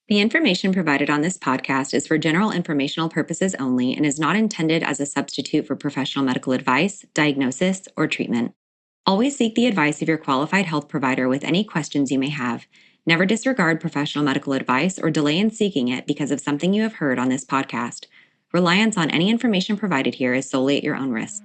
The information provided on this podcast is for general informational purposes only and is not intended as a substitute for professional medical advice, diagnosis, or treatment. Always seek the advice of your qualified health provider with any questions you may have. Never disregard professional medical advice or delay in seeking it because of something you have heard on this podcast. Reliance on any information provided here is solely at your own risk.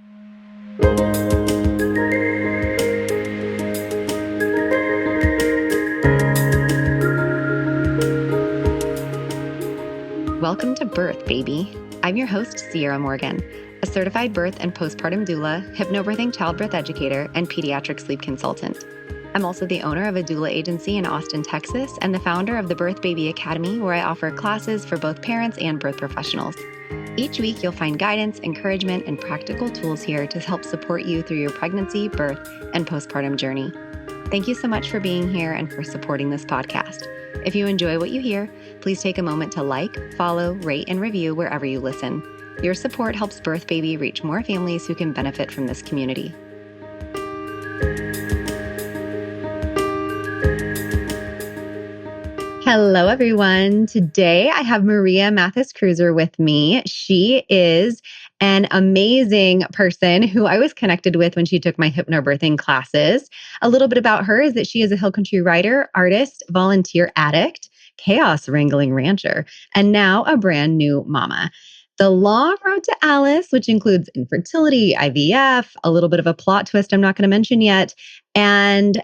Welcome to Birth, baby. I'm your host, Sierra Morgan, a certified birth and postpartum doula, hypnobirthing childbirth educator, and pediatric sleep consultant. I'm also the owner of a doula agency in Austin, Texas, and the founder of the Birth Baby Academy, where I offer classes for both parents and birth professionals. Each week, you'll find guidance, encouragement, and practical tools here to help support you through your pregnancy, birth, and postpartum journey. Thank you so much for being here and for supporting this podcast. If you enjoy what you hear, please take a moment to like, follow, rate, and review wherever you listen. Your support helps Birth Baby reach more families who can benefit from this community. Hello, everyone. Today I have Maria Mathis-Kruiser with me. She is an amazing person who I was connected with when she took my hypnobirthing classes. A little bit about her is that she is a hill country writer, artist, volunteer addict, chaos-wrangling rancher, and now a brand new mama. The long road to Alice, which includes infertility, IVF, a little bit of a plot twist I'm not going to mention yet, and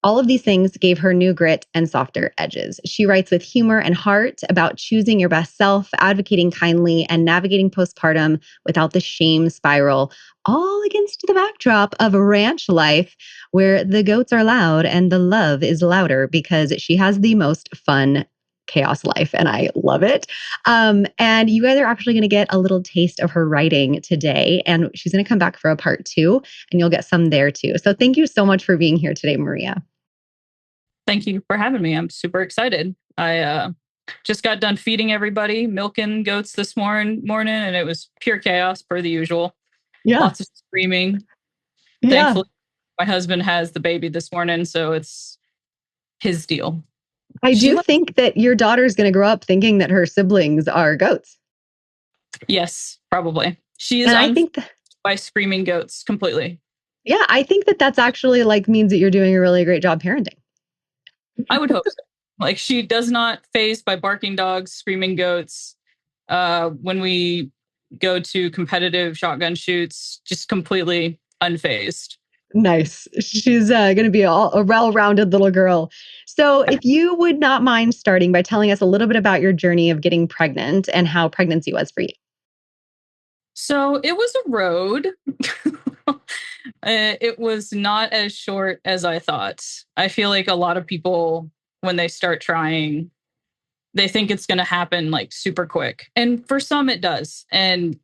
all of these things gave her new grit and softer edges. She writes with humor and heart about choosing your best self, advocating kindly, and navigating postpartum without the shame spiral, all against the backdrop of a ranch life where the goats are loud and the love is louder because she has the most fun chaos life, and I love it. And you guys are actually going to get a little taste of her writing today, and she's going to come back for a part 2, and you'll get some there too. So thank you so much for being here today, Maria. Thank you for having me. I'm super excited. I just got done feeding everybody, milking goats this morning, and it was pure chaos per the usual. Yeah. Lots of screaming. Yeah. Thankfully, my husband has the baby this morning, so it's his deal. I do think that your daughter's going to grow up thinking that her siblings are goats. Yes, probably. She is by screaming goats completely. Yeah, I think that that's actually means that you're doing a really great job parenting. I would hope so. She does not fazed by barking dogs, screaming goats. When we go to competitive shotgun shoots, just completely unfazed. Nice. She's going to be a well-rounded little girl. So if you would not mind starting by telling us a little bit about your journey of getting pregnant and how pregnancy was for you. So it was a road. It was not as short as I thought. I feel like a lot of people, when they start trying, they think it's going to happen super quick. And for some, it does. And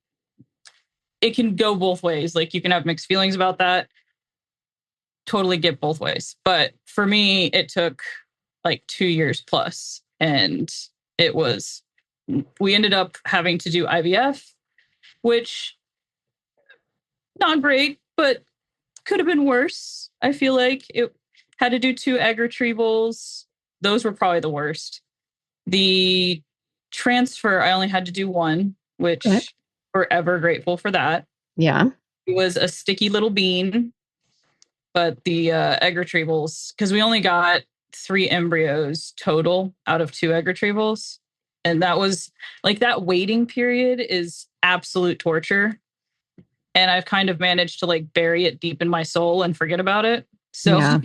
it can go both ways. You can have mixed feelings about that. Totally get both ways. But for me, it took 2 years plus. And we ended up having to do IVF, which not great, but could have been worse. I feel like it had to do 2 egg retrievals. Those were probably the worst. The transfer, I only had to do 1, which forever grateful for that. Yeah. It was a sticky little bean, but the egg retrievals, because we only got 3 embryos total out of 2 egg retrievals. And that was that waiting period is absolute torture. And I've kind of managed to bury it deep in my soul and forget about it. So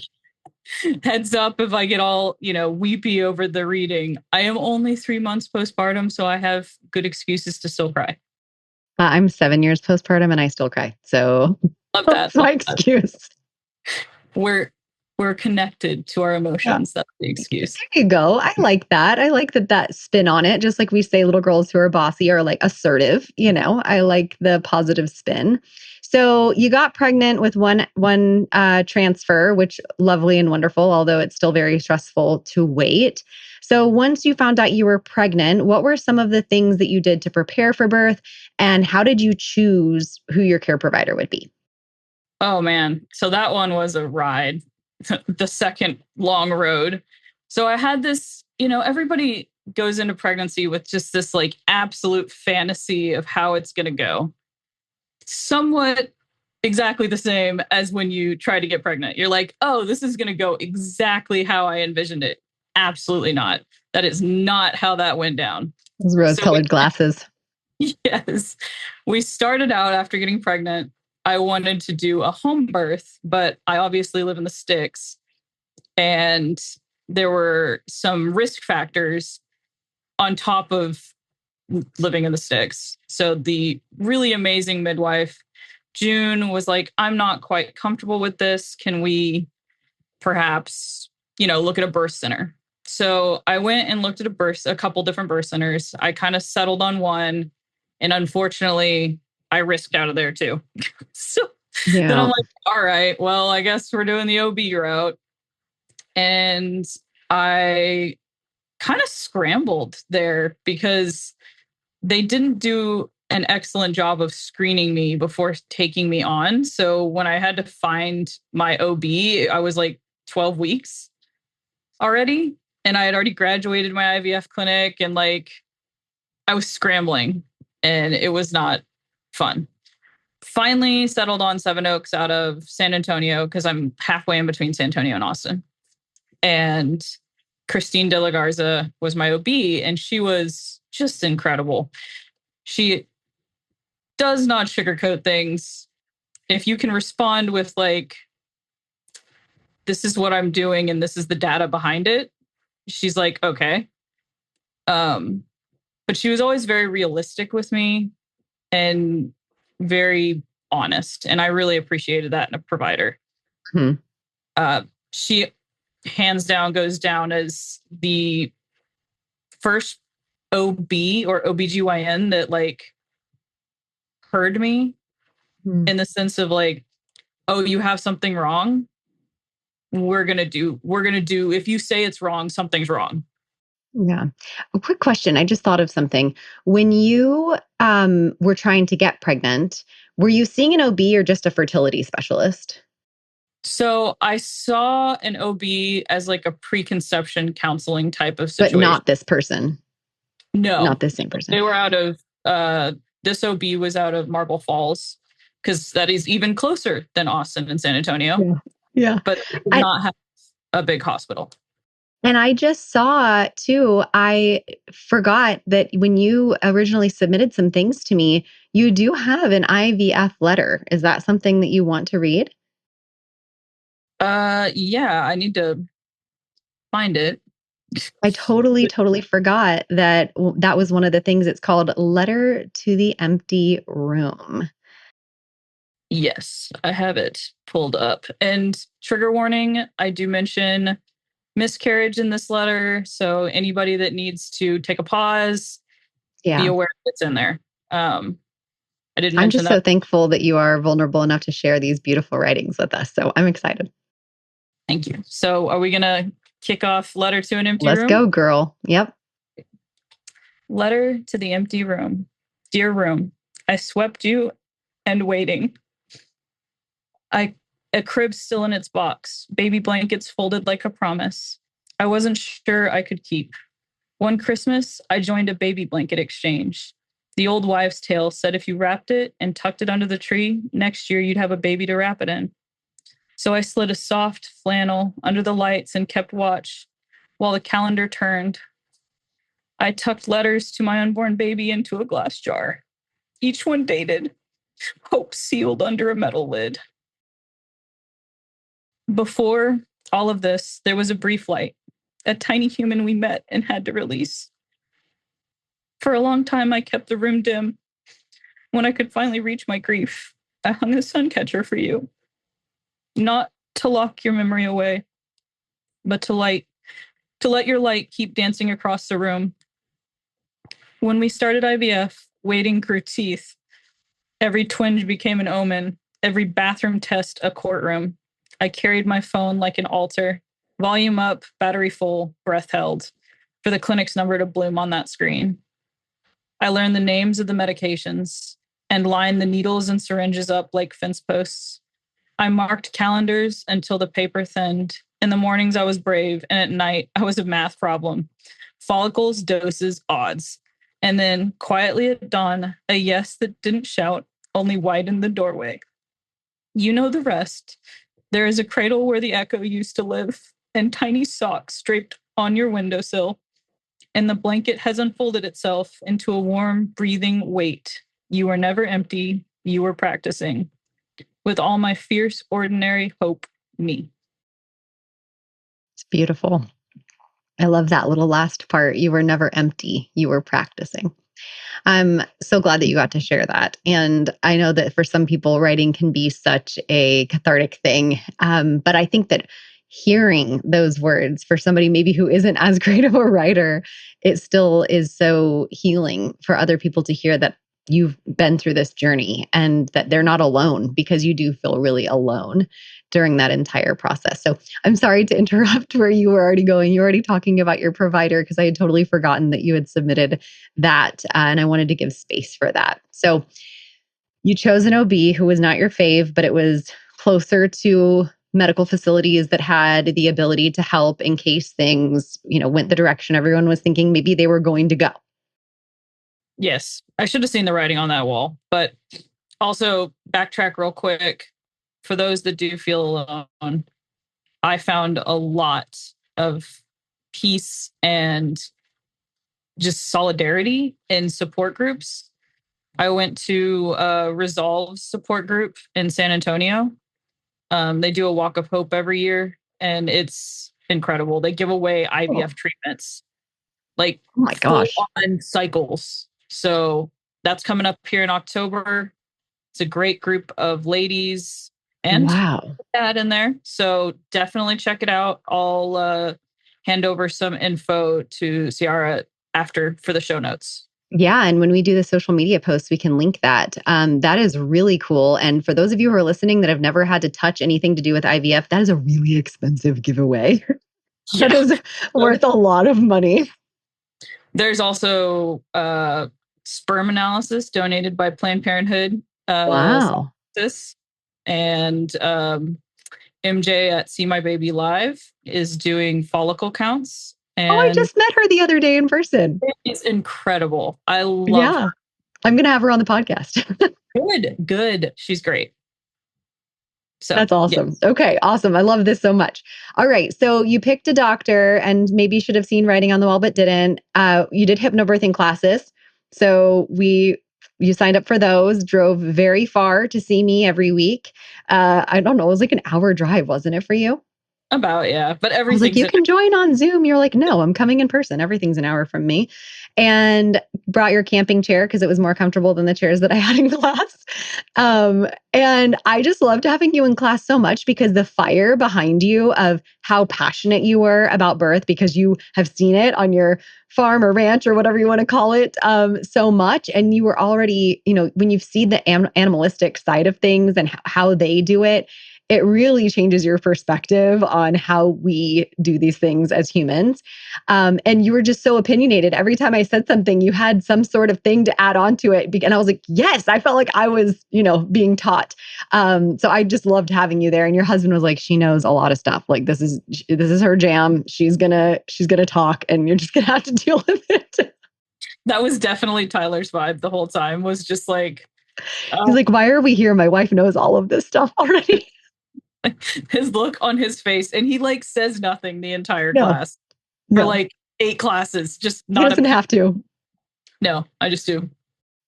heads up if I get all, weepy over the reading. I am only 3 months postpartum, so I have good excuses to still cry. I'm 7 years postpartum and I still cry. So love that. That's my excuse. We're connected to our emotions. Yeah. That's the excuse. There you go. I like that. I like that spin on it. Just like we say, little girls who are bossy are assertive. I like the positive spin. So you got pregnant with one transfer, which lovely and wonderful, although it's still very stressful to wait. So once you found out you were pregnant, what were some of the things that you did to prepare for birth? And how did you choose who your care provider would be? Oh, man. So that one was a ride, the second long road. So I had this, everybody goes into pregnancy with just this like absolute fantasy of how it's going to go. Somewhat exactly the same as when you try to get pregnant. You're like, oh, this is going to go exactly how I envisioned it. Absolutely not. That is not how that went down. Those rose-colored glasses. Yes. We started out after getting pregnant. I wanted to do a home birth, but I obviously live in the sticks. And there were some risk factors on top of living in the sticks. So the really amazing midwife, June, was like, I'm not quite comfortable with this. Can we perhaps, look at a birth center? So I went and looked at a couple different birth centers. I kind of settled on one. And unfortunately, I risked out of there too. So then I'm like, all right, well, I guess we're doing the OB route. And I kind of scrambled there because they didn't do an excellent job of screening me before taking me on. So when I had to find my OB, I was like 12 weeks already. And I had already graduated my IVF clinic and like I was scrambling and it was not fun. Finally settled on Seven Oaks out of San Antonio because I'm halfway in between San Antonio and Austin. And Christine De La Garza was my OB and she was just incredible. She does not sugarcoat things. If you can respond with like, this is what I'm doing and this is the data behind it, she's like, okay. But she was always very realistic with me and very honest. And I really appreciated that in a provider. She hands down goes down as the first OB or OBGYN that like heard me in the sense of like, oh, you have something wrong. We're going to do, if you say it's wrong, something's wrong. Yeah. A quick question. I just thought of something. When you were trying to get pregnant, were you seeing an OB or just a fertility specialist? So I saw an OB as like a preconception counseling type of situation. But not this person. No. Not the same person. They were out of, this OB was out of Marble Falls because that is even closer than Austin and San Antonio. Yeah. But it did not have a big hospital. And I just saw too, I forgot that when you originally submitted some things to me, you do have an IVF letter. Is that something that you want to read? Yeah, I need to find it. I totally forgot that that was one of the things. It's called Letter to the Empty Room. Yes, I have it pulled up. And trigger warning, I do mention miscarriage in this letter. So anybody that needs to take a pause, be aware it's in there. I didn't mention I'm just so thankful that you are vulnerable enough to share these beautiful writings with us. So I'm excited. Thank you. So are we going to kick off Letter to an Empty Room? Let's go, girl. Yep. Letter to the Empty Room. Dear room, I swept you and waiting. A crib still in its box, baby blankets folded like a promise. I wasn't sure I could keep. One Christmas, I joined a baby blanket exchange. The old wives' tale said if you wrapped it and tucked it under the tree, next year you'd have a baby to wrap it in. So I slid a soft flannel under the lights and kept watch while the calendar turned. I tucked letters to my unborn baby into a glass jar, each one dated, hope sealed under a metal lid. Before all of this, there was a brief light, a tiny human we met and had to release. For a long time, I kept the room dim. When I could finally reach my grief, I hung a sun catcher for you. Not to lock your memory away, but to let your light keep dancing across the room. When we started IVF, waiting grew teeth. Every twinge became an omen, every bathroom test a courtroom. I carried my phone like an altar, volume up, battery full, breath held, for the clinic's number to bloom on that screen. I learned the names of the medications and lined the needles and syringes up like fence posts. I marked calendars until the paper thinned. In the mornings, I was brave, and at night, I was a math problem. follicles, doses, odds. And then quietly at dawn, a yes that didn't shout, only widened the doorway. You know the rest. There is a cradle where the echo used to live, and tiny socks draped on your windowsill, and the blanket has unfolded itself into a warm, breathing weight. You are never empty. You were practicing. With all my fierce, ordinary hope, me. It's beautiful. I love that little last part. You were never empty. You were practicing. I'm so glad that you got to share that. And I know that for some people, writing can be such a cathartic thing. But I think that hearing those words for somebody maybe who isn't as great of a writer, it still is so healing for other people to hear that you've been through this journey and that they're not alone, because you do feel really alone during that entire process. So I'm sorry to interrupt where you were already going. You were already talking about your provider, because I had totally forgotten that you had submitted that, and I wanted to give space for that. So you chose an OB who was not your fave, but it was closer to medical facilities that had the ability to help in case things, went the direction everyone was thinking maybe they were going to go. Yes, I should have seen the writing on that wall. But also, backtrack real quick. For those that do feel alone, I found a lot of peace and just solidarity in support groups. I went to a Resolve support group in San Antonio. They do a walk of hope every year, and it's incredible. They give away IVF treatments, like Oh my gosh. full-on cycles. So that's coming up here in October. It's a great group of ladies and Wow. dad in there. So definitely check it out. I'll hand over some info to Ciara after for the show notes. Yeah. And when we do the social media posts, we can link that. That is really cool. And for those of you who are listening that have never had to touch anything to do with IVF, that is a really expensive giveaway. That is worth a lot of money. There's also sperm analysis donated by Planned Parenthood. Wow. And MJ at See My Baby Live is doing follicle counts. And I just met her the other day in person. It's incredible. I love her. I'm going to have her on the podcast. Good. She's great. So that's awesome. Yes. Okay, awesome. I love this so much. All right. So you picked a doctor and maybe should have seen writing on the wall, but didn't. You did hypnobirthing classes. So you signed up for those, drove very far to see me every week. I don't know. It was like an hour drive, wasn't it for you? About, yeah. But everything's I was like, you can join on Zoom. You're like, no, I'm coming in person. Everything's an hour from me. And brought your camping chair because it was more comfortable than the chairs that I had in class. And I just loved having you in class so much because the fire behind you of how passionate you were about birth, because you have seen it on your farm or ranch or whatever you want to call it, so much. And you were already, when you've seen the animalistic side of things and how they do it, it really changes your perspective on how we do these things as humans. And you were just so opinionated. Every time I said something, you had some sort of thing to add on to it. And I was like, yes, I felt like I was, being taught. So I just loved having you there. And your husband was like, she knows a lot of stuff. Like this is her jam. She's gonna talk and you're just gonna have to deal with it. That was definitely Tyler's vibe the whole time, was just like, he's like, why are we here? My wife knows all of this stuff already. His look on his face, and he like says nothing the entire class for like 8 classes. Just not. He doesn't have to. No, I just do.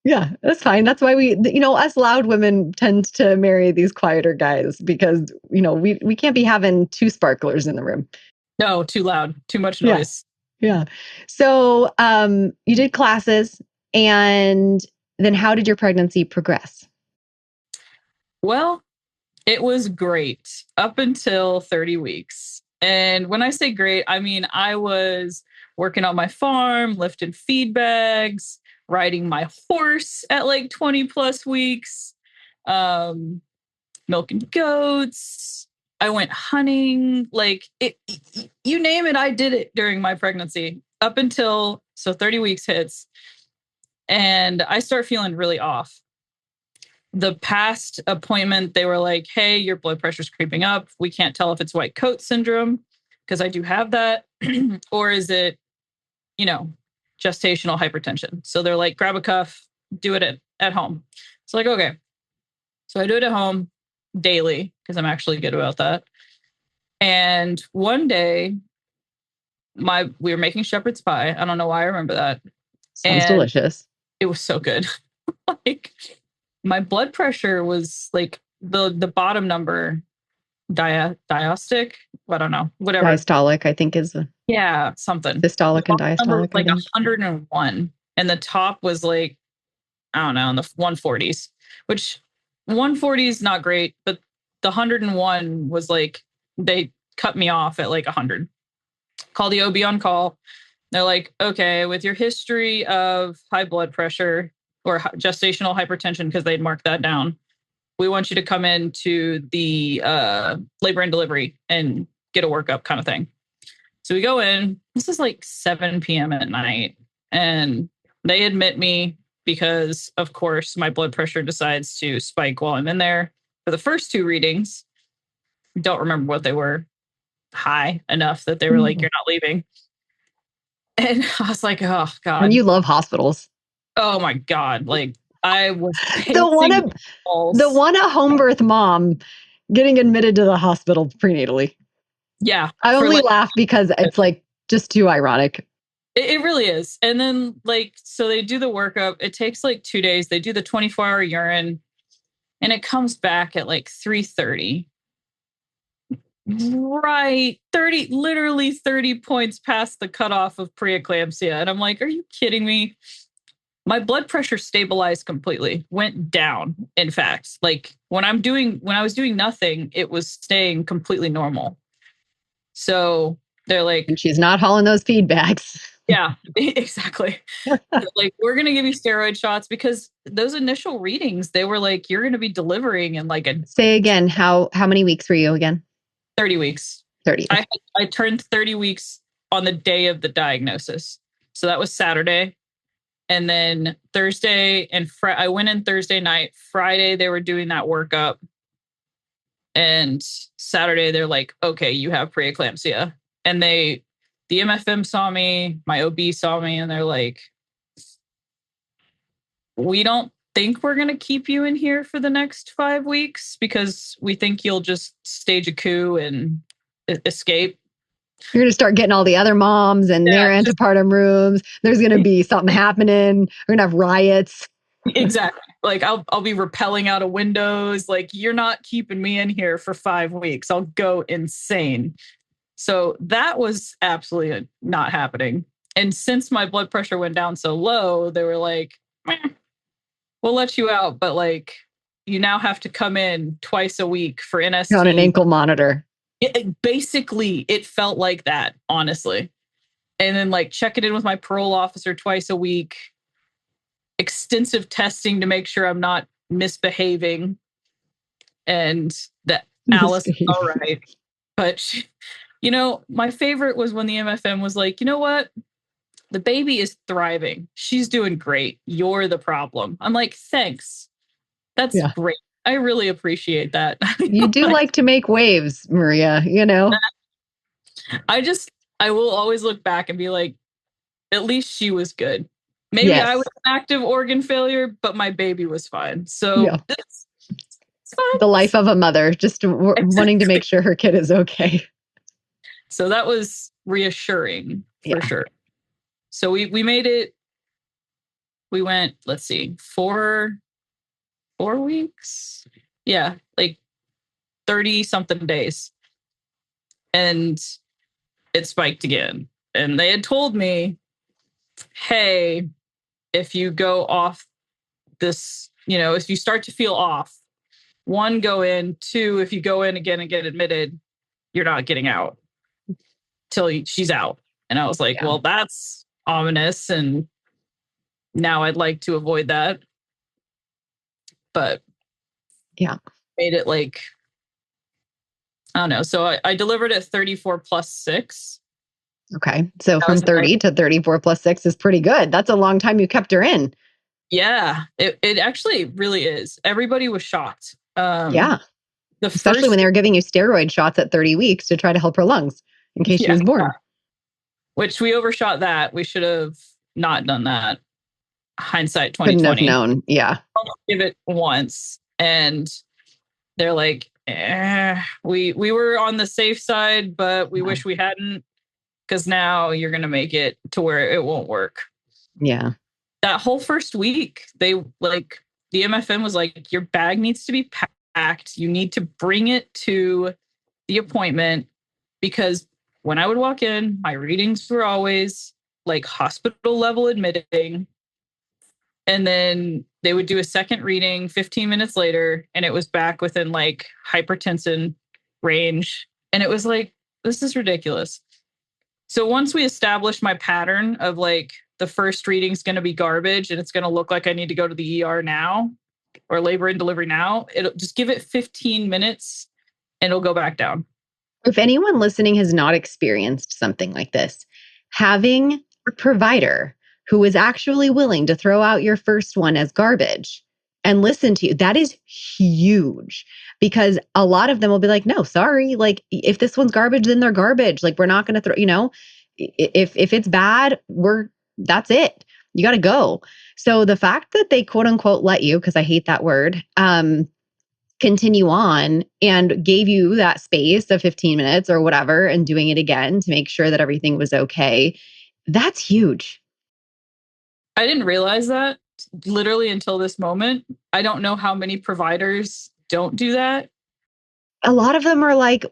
Yeah, that's fine. That's why we, us loud women tend to marry these quieter guys because, we can't be having 2 sparklers in the room. No, too loud, too much noise. Yeah. So you did classes, and then how did your pregnancy progress? Well, it was great up until 30 weeks. And when I say great, I mean, I was working on my farm, lifting feed bags, riding my horse at like 20 plus weeks, milking goats. I went hunting, like you name it, I did it during my pregnancy up until 30 weeks hits. And I start feeling really off. The past appointment, they were like, hey, your blood pressure's creeping up. We can't tell if it's white coat syndrome, because I do have that, or is it gestational hypertension. So they're like, grab a cuff, do it at home. So like, okay. So I do it at home daily because I'm actually good about that. And one day we were making shepherd's pie. I don't know why I remember that. Sounds And delicious. it was so good. Like my blood pressure was like the bottom number diastic. I don't know, whatever. Diastolic, I think is Something. The systolic and bottom number was diastolic, I like think. 101 and the top was like, I don't know, in the 140s, which 140 is not great, but the 101 was like, they cut me off at like 100. Call the OB on call. They're like, okay, with your history of high blood pressure or gestational hypertension, because they'd marked that down, we want you to come in to the labor and delivery and get a workup kind of thing. So we go in. This is like 7 p.m. at night. And they admit me because, of course, my blood pressure decides to spike while I'm in there. For the first 2 readings, don't remember what they were, high enough that they were like, you're not leaving. And I was like, oh, God. And you love hospitals. Oh, my God. Like, I was the one a home birth mom getting admitted to the hospital prenatally. Yeah. I only laugh because it's like just too ironic. It really is. And then like, so they do the workup. It takes like 2 days. They do the 24-hour urine and it comes back at like 3:30. Right. Literally 30 points past the cutoff of preeclampsia. And I'm like, are you kidding me? My blood pressure stabilized completely, went down. In fact, like when I was doing nothing, it was staying completely normal. So they're like, and she's not hauling those feedbacks. Yeah, exactly. Like, we're going to give you steroid shots because those initial readings, they were like, you're going to be delivering in like Say again, how many weeks were you again? 30 weeks. 30. I turned 30 weeks on the day of the diagnosis. So that was Saturday. And then Thursday and I went in Thursday night. Friday, they were doing that workup. And Saturday, they're like, okay, you have preeclampsia. And the MFM saw me, my OB saw me, and they're like, we don't think we're going to keep you in here for the next 5 weeks because we think you'll just stage a coup and escape. You're going to start getting all the other moms and their antepartum rooms. There's going to be something happening. We're going to have riots. Exactly. Like I'll be rappelling out of windows. Like, you're not keeping me in here for 5 weeks. I'll go insane. So that was absolutely not happening. And since my blood pressure went down so low, they were like, we'll let you out, but like, you now have to come in twice a week for NST. On an ankle monitor. Basically, it felt like that, honestly. And then like checking in with my parole officer twice a week, extensive testing to make sure I'm not misbehaving and that Alice is all right. But she, my favorite was when the MFM was like, you know what? The baby is thriving. She's doing great. You're the problem. I'm like, thanks. That's great. I really appreciate that. You do like to make waves, Maria, I will always look back and be like, at least she was good. Maybe I was an active organ failure, but my baby was fine. So it's fine. The life of a mother, just wanting to make sure her kid is okay. So that was reassuring for sure. So we made it. We went, let's see, 4 weeks. Yeah, like 30 something days. And it spiked again. And they had told me, hey, if you go off this, if you start to feel off, 1, go in, 2, if you go in again and get admitted, you're not getting out till she's out. And I was like, well, that's ominous. And now I'd like to avoid that. But made it like, I don't know. So I delivered at 34 plus 6. Okay. So from 30 to 34 plus 6 is pretty good. That's a long time you kept her in. Yeah, it actually really is. Everybody was shocked. Especially when they were giving you steroid shots at 30 weeks to try to help her lungs in case she was born. which we overshot that. We should have not done that. Hindsight Couldn't have 2020. known. Yeah. I'll give it once. And they're like, we were on the safe side, but we wish we hadn't, because now you're going to make it to where it won't work. Yeah. That whole first week, they like, the MFM was like, your bag needs to be packed. You need to bring it to the appointment, because when I would walk in, my readings were always like hospital level admitting. And then they would do a second reading 15 minutes later, and it was back within like hypertension range. And it was like, this is ridiculous. So once we established my pattern of like, the first reading's going to be garbage and it's going to look like I need to go to the ER now or labor and delivery now, it'll just give it 15 minutes and it'll go back down. If anyone listening has not experienced something like this, having a provider who is actually willing to throw out your first one as garbage and listen to you, that is huge, because a lot of them will be like, no, sorry. Like, if this one's garbage, then they're garbage. Like, we're not going to throw, if it's bad, that's it. You got to go. So the fact that they quote unquote let you, because I hate that word, continue on and gave you that space of 15 minutes or whatever and doing it again to make sure that everything was okay, that's huge. I didn't realize that literally until this moment. I don't know how many providers don't do that. A lot of them are like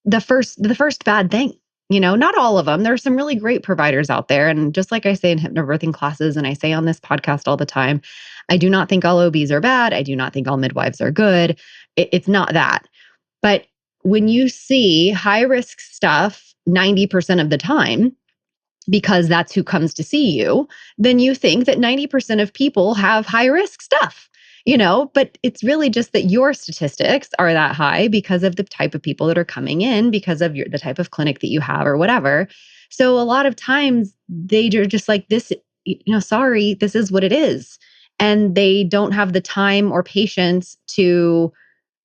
the first bad thing. Not all of them. There are some really great providers out there. And just like I say in hypnobirthing classes, and I say on this podcast all the time, I do not think all OBs are bad. I do not think all midwives are good. It's not that. But when you see high risk stuff 90% of the time, because that's who comes to see you, then you think that 90% of people have high risk stuff. But it's really just that your statistics are that high because of the type of people that are coming in, because of the type of clinic that you have or whatever. So a lot of times they're just like, this, sorry, this is what it is. And they don't have the time or patience to,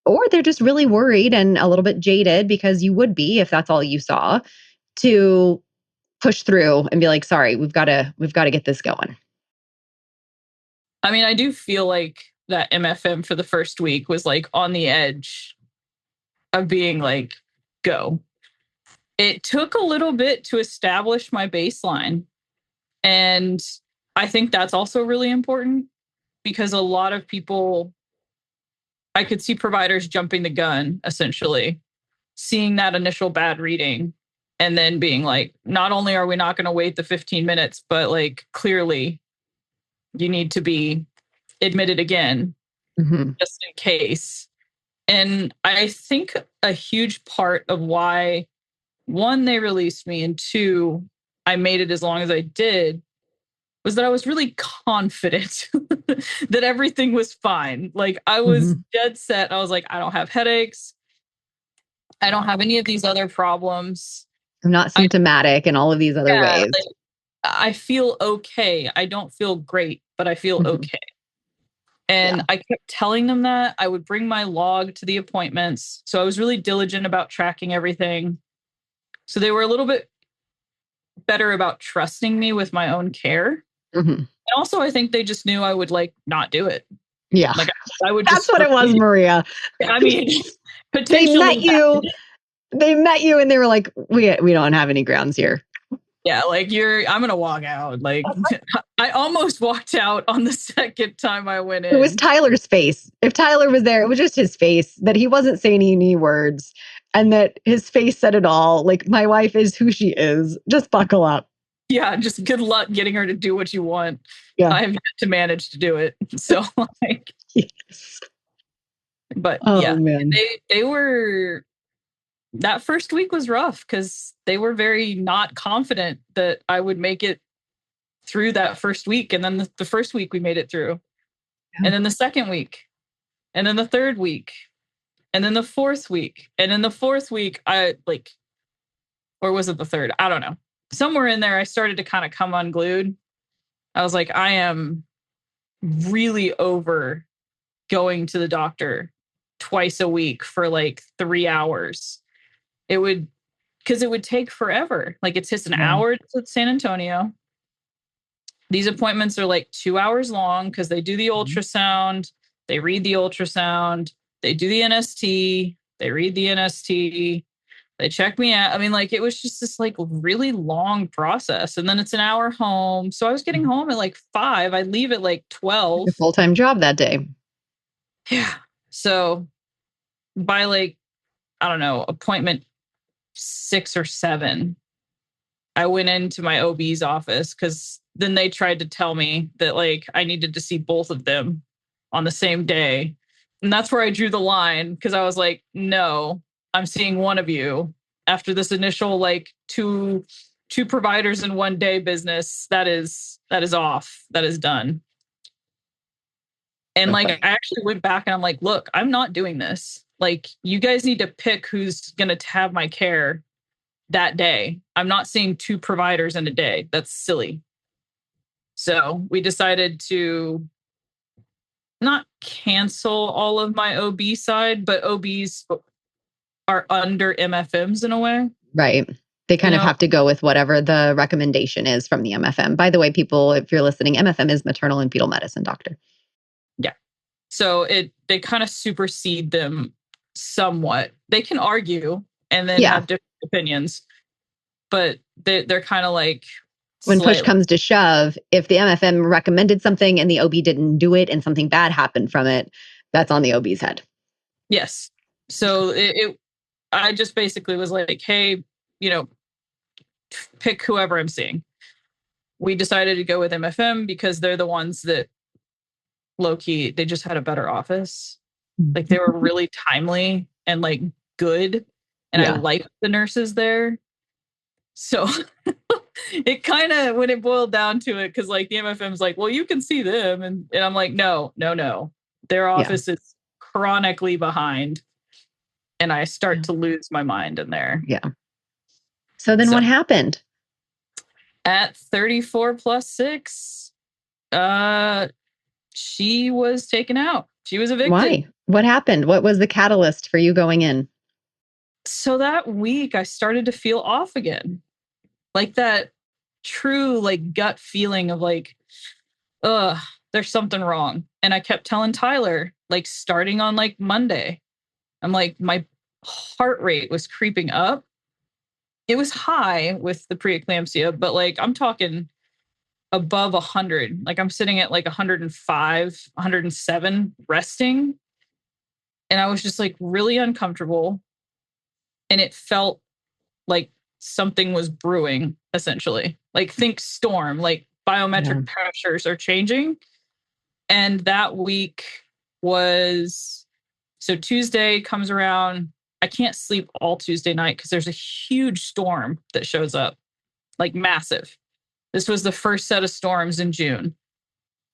or they're just really worried and a little bit jaded, because you would be if that's all you saw, to push through and be like, sorry, we've got to get this going. I mean, I do feel like that MFM for the first week was like on the edge of being like, go. It took a little bit to establish my baseline. And I think that's also really important, because a lot of people, I could see providers jumping the gun, essentially, seeing that initial bad reading and then being like, not only are we not going to wait the 15 minutes, but like, clearly you need to be admitted again, just in case. And I think a huge part of why, one, they released me, and two, I made it as long as I did, was that I was really confident that everything was fine. Like, I was dead set. I was like, I don't have headaches. I don't have any of these other problems. I'm not symptomatic in all of these other ways. Like, I feel okay. I don't feel great, but I feel okay. And I kept telling them that. I would bring my log to the appointments. So I was really diligent about tracking everything. So they were a little bit better about trusting me with my own care. And also, I think they just knew I would like not do it. Yeah. Like, I would That's just. what it was, Maria. I mean, potentially. They met you and they were like, we don't have any grounds here. Yeah, like I'm going to walk out. Like, I almost walked out on the second time I went in. It was Tyler's face. If Tyler was there, it was just his face, that he wasn't saying any words, and that his face said it all. Like, my wife is who she is. Just buckle up. Yeah, just good luck getting her to do what you want. Yeah. I have yet to manage to do it. So like, yes. But man. They were, that first week was rough because they were very not confident that I would make it through that first week. And then the first week we made it through. And then the second week. And then the third week. And then the fourth week. And in the fourth week, I like, or was it the third? I don't know. Somewhere in there, I started to kind of come unglued. I was like, I am really over going to the doctor twice a week for like 3 hours. It would because it would take forever. Like it's just an hour to San Antonio. These appointments are like 2 hours long because they do the ultrasound, they read the ultrasound, they do the NST, they read the NST, they check me out. I mean, like it was just this like really long process. And then it's an hour home. So I was getting home at like 5. I'd leave at like 12. A full-time job that day. Yeah. So by like, I don't know, appointment 6 or 7, I went into my OB's office because then they tried to tell me that like I needed to see both of them on the same day. And that's where I drew the line because I was like, no, I'm seeing one of you after this initial like two providers in one day business. That is off. That is done. And like I actually went back and I'm like, look, I'm not doing this. Like you guys need to pick who's going to have my care that day. I'm not seeing 2 providers in a day. That's silly. So we decided to not cancel all of my OB side, but OBs are under MFMs in a way. Right. They kind of have to go with whatever the recommendation is from the MFM. By the way, people, if you're listening, MFM is maternal and fetal medicine doctor. Yeah. So they kind of supersede them somewhat. They can argue and then have different opinions, but they're kind of like when push comes to shove, if the MFM recommended something and the OB didn't do it and something bad happened from it, that's on the OB's head. Yes. So I just basically was like, hey, pick whoever I'm seeing. We decided to go with MFM because they're the ones that low-key, they just had a better office. Like they were really timely and like good. And I liked the nurses there. So it kind of, when it boiled down to it, because like the MFM's like, well, you can see them. And I'm like, no. Their office is chronically behind. And I start to lose my mind in there. Yeah. So then what happened? At 34 plus 6, she was taken out. She was evicted. Why? What happened? What was the catalyst for you going in? So that week I started to feel off again. Like that true like gut feeling of like, there's something wrong. And I kept telling Tyler, like starting on like Monday, I'm like, my heart rate was creeping up. It was high with the preeclampsia, but like I'm talking above 100. Like I'm sitting at like 105, 107 resting. And I was just like really uncomfortable. And it felt like something was brewing, essentially. Like think storm, like biometric pressures are changing. And that week was, so Tuesday comes around. I can't sleep all Tuesday night because there's a huge storm that shows up, like massive. This was the first set of storms in June.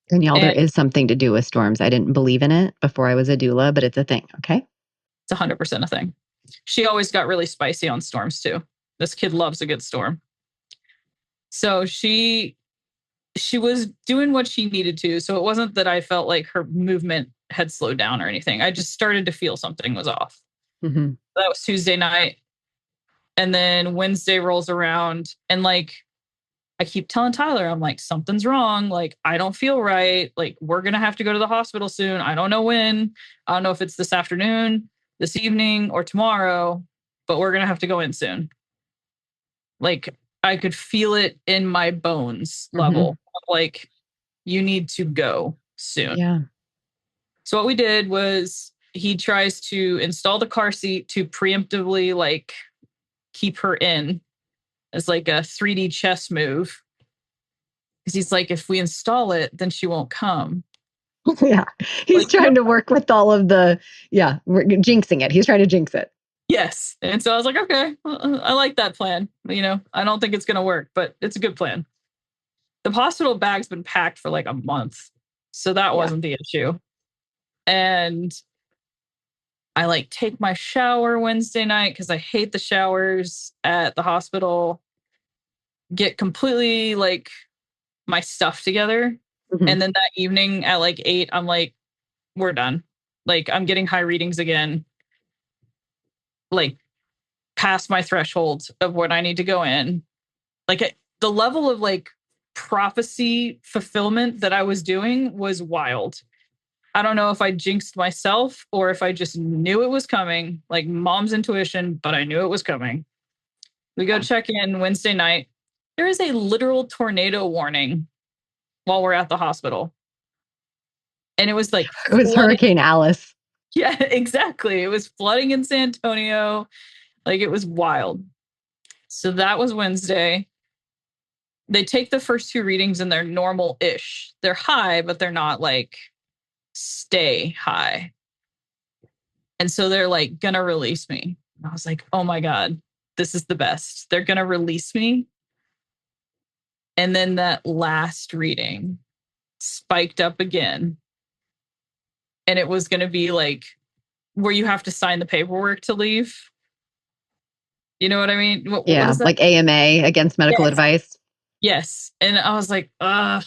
And y'all, there is something to do with storms. I didn't believe in it before I was a doula, but it's a thing, okay? It's 100% a thing. She always got really spicy on storms too. This kid loves a good storm. So she was doing what she needed to. So it wasn't that I felt like her movement had slowed down or anything. I just started to feel something was off. Mm-hmm. That was Tuesday night. And then Wednesday rolls around and like, I keep telling Tyler, I'm like, something's wrong. Like, I don't feel right. Like, we're going to have to go to the hospital soon. I don't know when. I don't know if it's this afternoon, this evening, or tomorrow, but we're going to have to go in soon. Like, I could feel it in my bones level. Like, you need to go soon. Yeah. So what we did was he tries to install the car seat to preemptively, like, keep her in as like a 3D chess move. Because he's like, if we install it, then she won't come. Yeah. He's like, trying to work with all of the, we're jinxing it. He's trying to jinx it. Yes. And so I was like, okay, I like that plan. I don't think it's going to work, but it's a good plan. The hospital bag's been packed for like a month. So that wasn't the issue. And I like take my shower Wednesday night because I hate the showers at the hospital. Get completely like my stuff together. And then that evening at like 8, I'm like, we're done. Like I'm getting high readings again. Like past my threshold of what I need to go in. Like the level of like prophecy fulfillment that I was doing was wild. I don't know if I jinxed myself or if I just knew it was coming, like mom's intuition, but I knew it was coming. We go check in Wednesday night. There is a literal tornado warning while we're at the hospital. And it was like It was flooding. Hurricane Alice. Yeah, exactly. It was flooding in San Antonio. Like it was wild. So that was Wednesday. They take the first two readings and they're normal-ish. They're high, but they're not like stay high. And so they're like gonna release me. And I was like, oh my God, this is the best. They're gonna release me. And then that last reading spiked up again. And it was gonna be like where you have to sign the paperwork to leave. You know what I mean? What is that? Like AMA, against medical Yes. advice. Yes. And I was like, I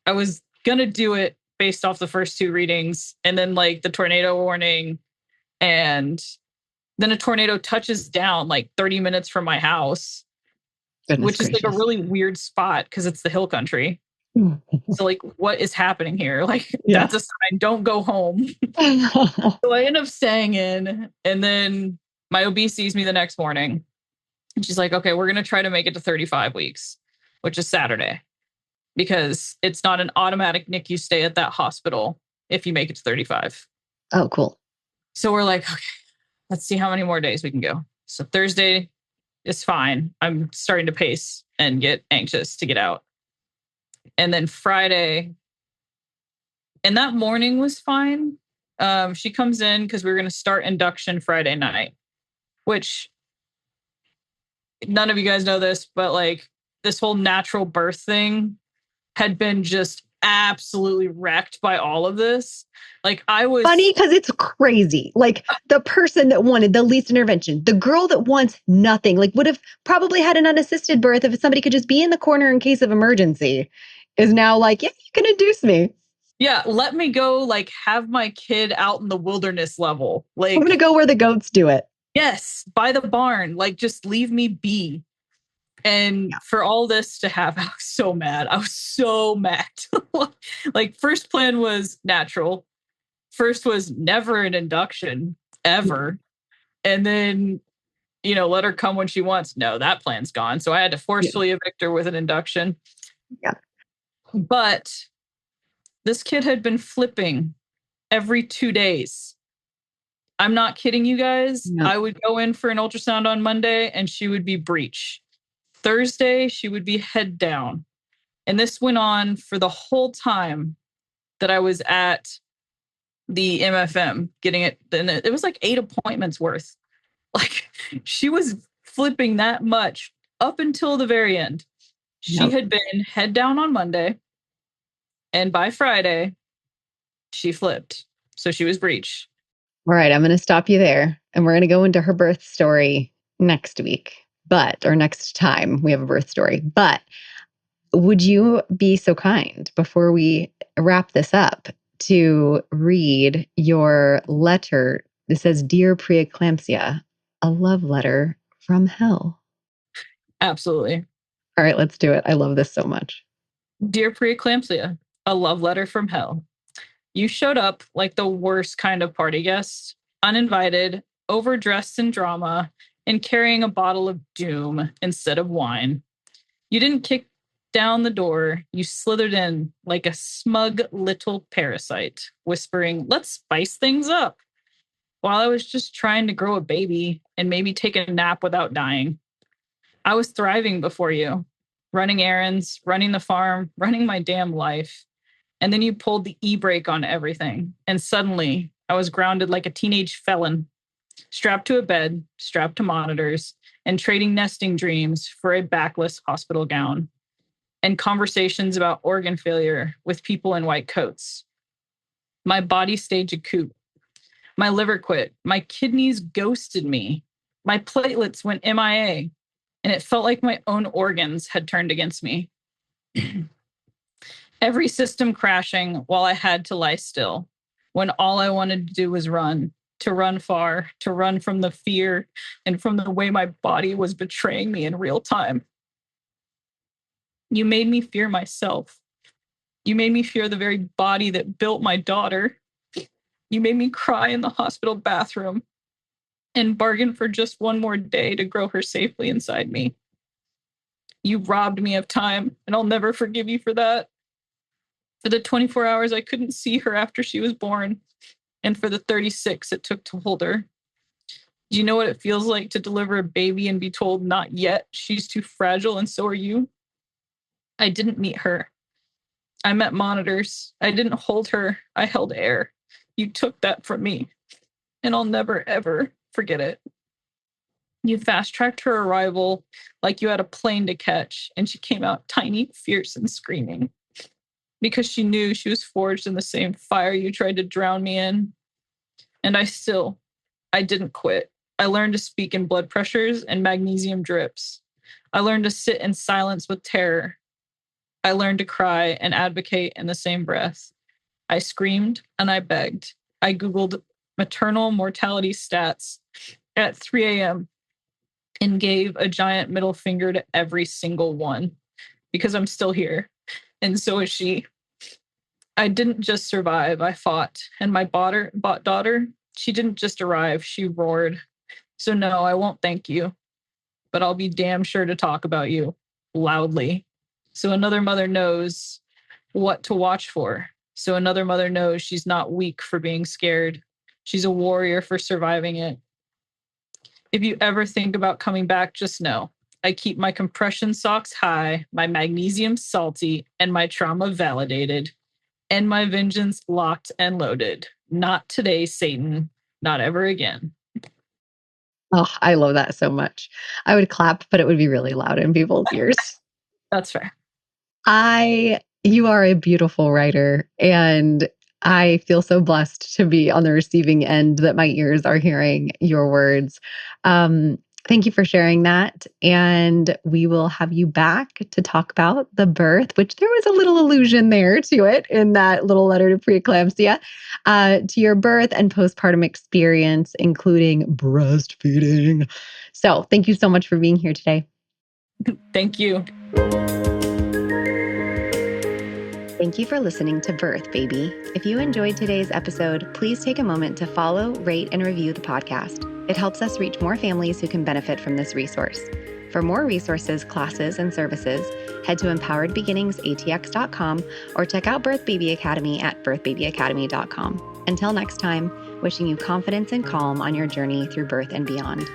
was going to do it based off the first two readings. And then like the tornado warning. And then a tornado touches down like 30 minutes from my house, which is like a really weird spot because it's the hill country. So like, what is happening here? Like, that's a sign. Don't go home. So I end up staying in. And then my OB sees me the next morning. And she's like, okay, we're going to try to make it to 35 weeks, which is Saturday, because it's not an automatic NICU stay at that hospital if you make it to 35. Oh, cool. So we're like, okay, let's see how many more days we can go. So Thursday is fine. I'm starting to pace and get anxious to get out. And then Friday, and that morning was fine. She comes in because we were going to start induction Friday night, which none of you guys know this, but like this whole natural birth thing had been just absolutely wrecked by all of this. Like I was funny because it's crazy. Like the person that wanted the least intervention, the girl that wants nothing, like would have probably had an unassisted birth if somebody could just be in the corner in case of emergency, is now like, yeah, you can induce me. Yeah, let me go like have my kid out in the wilderness level. Like I'm gonna go where the goats do it. Yes, by the barn. Like just leave me be. And for all this to happen, I was so mad. I was so mad. Like first plan was natural. First was never an induction ever. And then, let her come when she wants. No, that plan's gone. So I had to forcefully evict her with an induction. Yeah. But this kid had been flipping every 2 days. I'm not kidding you guys. No. I would go in for an ultrasound on Monday and she would be breech. Thursday, she would be head down. And this went on for the whole time that I was at the MFM getting it. And it was like 8 appointments worth. Like she was flipping that much up until the very end. She had been head down on Monday. And by Friday, she flipped. So she was breech. All right, I'm going to stop you there. And we're going to go into her birth story next week. Or next time we have a birth story. But would you be so kind before we wrap this up to read your letter? It says, Dear Preeclampsia, a love letter from hell. Absolutely. All right, let's do it. I love this so much. Dear Preeclampsia, a love letter from hell. You showed up like the worst kind of party guest, uninvited, overdressed in drama, and carrying a bottle of doom instead of wine. You didn't kick down the door. You slithered in like a smug little parasite, whispering, let's spice things up, while I was just trying to grow a baby and maybe take a nap without dying. I was thriving before you, running errands, running the farm, running my damn life. And then you pulled the e-brake on everything. And suddenly I was grounded like a teenage felon, strapped to a bed, strapped to monitors, and trading nesting dreams for a backless hospital gown, and conversations about organ failure with people in white coats. My body staged a coup. My liver quit. My kidneys ghosted me. My platelets went MIA, and it felt like my own organs had turned against me. Every system crashing while I had to lie still, when all I wanted to do was run, to run far, to run from the fear and from the way my body was betraying me in real time. You made me fear myself. You made me fear the very body that built my daughter. You made me cry in the hospital bathroom and bargain for just one more day to grow her safely inside me. You robbed me of time, and I'll never forgive you for that. For the 24 hours I couldn't see her after she was born, and for the 36 it took to hold her. Do you know what it feels like to deliver a baby and be told, not yet, she's too fragile and so are you? I didn't meet her. I met monitors. I didn't hold her. I held air. You took that from me, and I'll never, ever forget it. You fast-tracked her arrival like you had a plane to catch, and she came out tiny, fierce, and screaming because she knew she was forged in the same fire you tried to drown me in. And I didn't quit. I learned to speak in blood pressures and magnesium drips. I learned to sit in silence with terror. I learned to cry and advocate in the same breath. I screamed and I begged. I Googled maternal mortality stats at 3 a.m. and gave a giant middle finger to every single one because I'm still here. And so is she. I didn't just survive, I fought. And my daughter, she didn't just arrive, she roared. So no, I won't thank you, but I'll be damn sure to talk about you loudly. So another mother knows what to watch for. So another mother knows she's not weak for being scared. She's a warrior for surviving it. If you ever think about coming back, just know I keep my compression socks high, my magnesium salty, and my trauma validated, and my vengeance locked and loaded. Not today, Satan. Not ever again. Oh, I love that so much. I would clap, but it would be really loud in people's ears. That's fair. You are a beautiful writer, and I feel so blessed to be on the receiving end that my ears are hearing your words. Thank you for sharing that. And we will have you back to talk about the birth, which there was a little allusion there to it in that little letter to preeclampsia, to your birth and postpartum experience, including breastfeeding. So thank you so much for being here today. Thank you. Thank you for listening to Birth, Baby. If you enjoyed today's episode, please take a moment to follow, rate, and review the podcast. It helps us reach more families who can benefit from this resource. For more resources, classes, and services, head to empoweredbeginningsatx.com or check out Birth Baby Academy at birthbabyacademy.com. Until next time, wishing you confidence and calm on your journey through birth and beyond.